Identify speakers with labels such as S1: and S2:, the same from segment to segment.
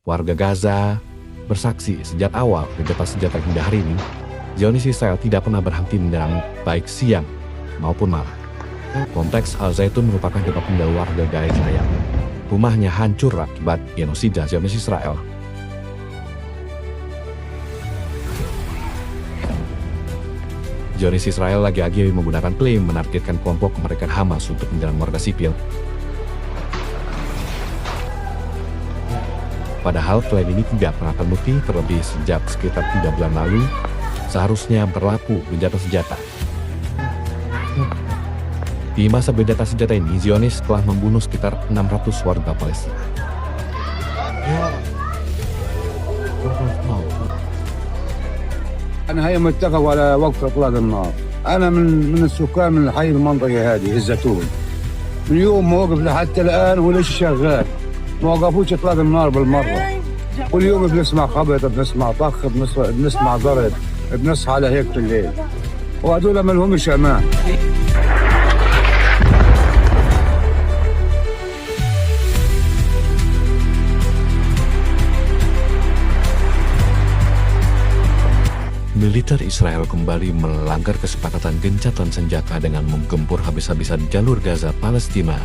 S1: Warga Gaza bersaksi sejak awal gencatan senjata hingga hari ini, Zionis Israel tidak pernah berhenti menyerang baik siang maupun malam. Kompleks Al Zaitun merupakan tempat tinggal warga Gaza yang rumahnya hancur akibat genosida Zionis Israel. Zionis Israel lagi-lagi menggunakan klaim menargetkan kelompok kemerdekaan Hamas untuk menyerang warga sipil. Padahal klaim ini tidak pernah terbukti, terlebih sejak sekitar 3 bulan lalu seharusnya berlaku gencatan senjata. Di masa gencatan senjata ini, Zionis telah membunuh sekitar 600 warga Palestina.
S2: أنا هي متفق على وقف إطلاق النار. أنا من السكان من الحي المنطقة هذه الزيتون. من يوم ما وقف لحتى الآن وليش شغال. ما وقفوش إطلاق النار بالمرة. كل يوم بنسمع خبط، بنسمع طخ، بنسمع ضرب، بنصحى على هيك في الليل. وهذول ما لهمش أمان.
S1: Militer Israel kembali melanggar kesepakatan gencatan senjata dengan menggempur habis-habisan jalur Gaza Palestina.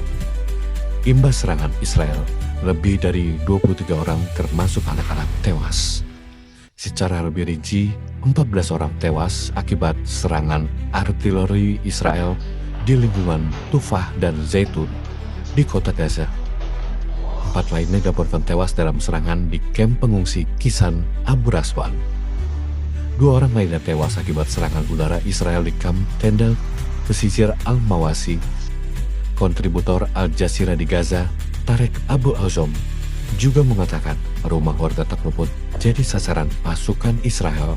S1: Imbas serangan Israel, lebih dari 23 orang termasuk anak-anak tewas. Secara lebih rinci, 14 orang tewas akibat serangan artileri Israel di lingkungan Tufah dan Zaitun di kota Gaza. 4 lainnya dilaporkan tewas dalam serangan di kamp pengungsi Kisan Abu Raswan. 2 orang lainnya tewas akibat serangan udara Israel di kamp tenda pesisir Al-Mawasi. Kontributor Al Jazeera di Gaza, Tarek Abu Azom, juga mengatakan rumah warga tak luput jadi sasaran pasukan Israel.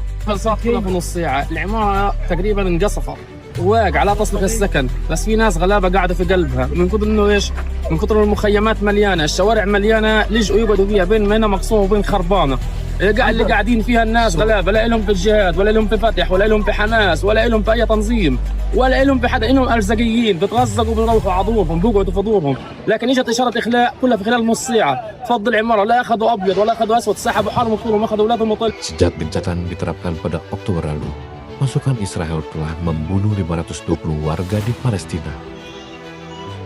S3: العمارة تقريبا انقصفت واقع على تصلح السكن، بس في ناس غلابة قاعدة في قلبها من كثر انه ايش؟ من كثر المخيمات مليانة، الشوارع مليانة، لجؤوا يقعدوا فيها بين منها مقصومة وبين خربانة. اللي قاعدين فيها الناس غلابة، لا لهم في الجهاد ولا لهم في فتح ولا لهم في حماس ولا لهم في اي تنظيم ولا لهم في حدا، انهم ارزاقيين بتغزقوا بيروحوا على دورهم بيقعدوا في دورهم، لكن اجت اشارة اخلاء كلها في خلال نص ساعة، فض العمارة لا اخذوا ابيض ولا اخذوا اسود، سحبوا حرموا طولهم اخذوا اولادهم وطل.
S1: Sejak gencatan diterapkan pada Oktober lalu, pasukan Israel telah membunuh 520 warga di Palestina.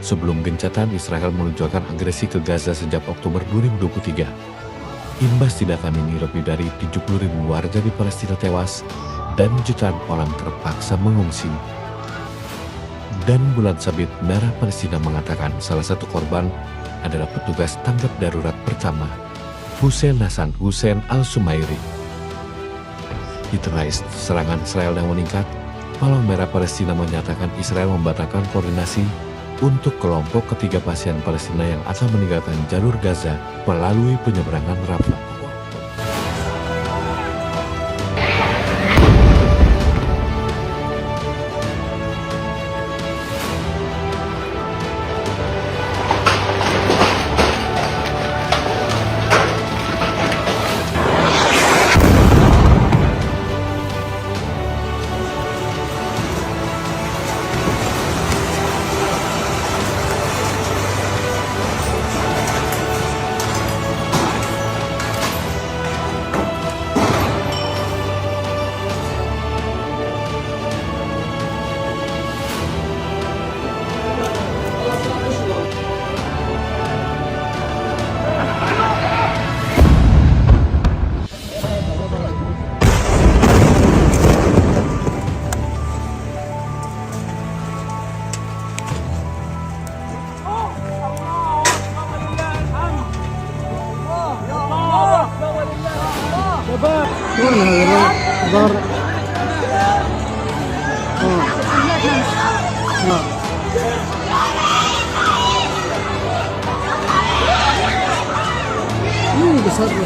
S1: Sebelum gencatan, Israel meluncurkan agresi ke Gaza sejak Oktober 2023. Imbas tindakan ini, lebih dari 70.000 warga di Palestina tewas dan jutaan orang terpaksa mengungsi. Dan Bulan Sabit Merah Palestina mengatakan salah satu korban adalah petugas tanggap darurat pertama, Hussein Hassan Hussein Al-Sumairi. Di tengah serangan Israel yang meningkat, Palang Merah Palestina menyatakan Israel membatalkan koordinasi untuk kelompok ketiga pasien Palestina yang akan meninggalkan jalur Gaza melalui penyeberangan Rafah.
S4: بصرف